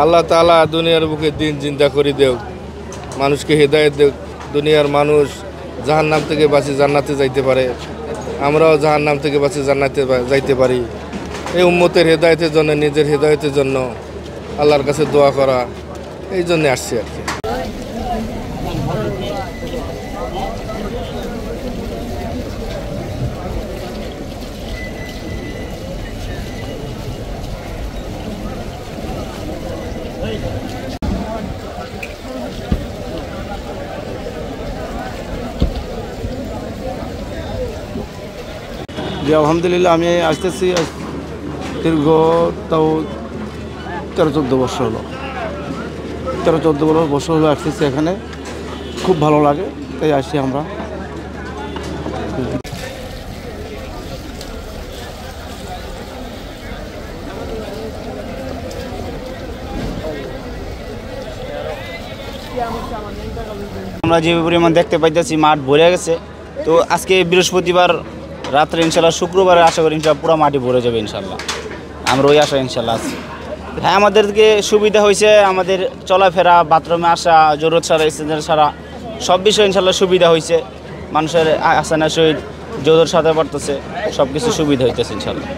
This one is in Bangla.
আল্লাহ তাআলা দুনিয়ার বুকে দিন চিন্তা করে দেও, মানুষকে হেদায়েত দেও, দুনিয়ার মানুষ জাহান্নাম থেকে বাঁচে জান্নাতে যাইতে পারে, আমরাও জাহান্নাম থেকে বাঁচে জান্নাতে যাইতে পারি। এই উম্মতের হেদায়েতের জন্য, নিজের হেদায়েতের জন্য আল্লাহর কাছে দোয়া করা, এই জন্য আসছি আর কি। জি আলহামদুলিল্লাহ, আমি আসতেছি দীর্ঘ তাও 13-14 বছর হলো। 13-14 বছর হলো আসতেছি এখানে, খুব ভালো লাগে, তাই আসি আমরা। আমরা যে পরিমাণ দেখতে পাইতেছি মাঠ ভরে গেছে, তো আজকে বৃহস্পতিবার রাত্রে ইনশাল্লাহ, শুক্রবারে আশা করি ইনশাল্লাহ পুরো মাটি ভরে যাবে ইনশাল্লাহ। আমরা ওই আশা ইনশাল্লাহ আছি। হ্যাঁ, আমাদেরকে সুবিধা হয়েছে, আমাদের চলাফেরা, বাথরুমে আসা, জরুরত ছাড়া, স্টেশন ছাড়া সব বিষয়ে ইনশাল্লাহ সুবিধা হয়েছে। মানুষের আসানের সহিত জোর সাথে পড়তেছে, সব কিছু সুবিধা হইতেছে ইনশাল্লাহ।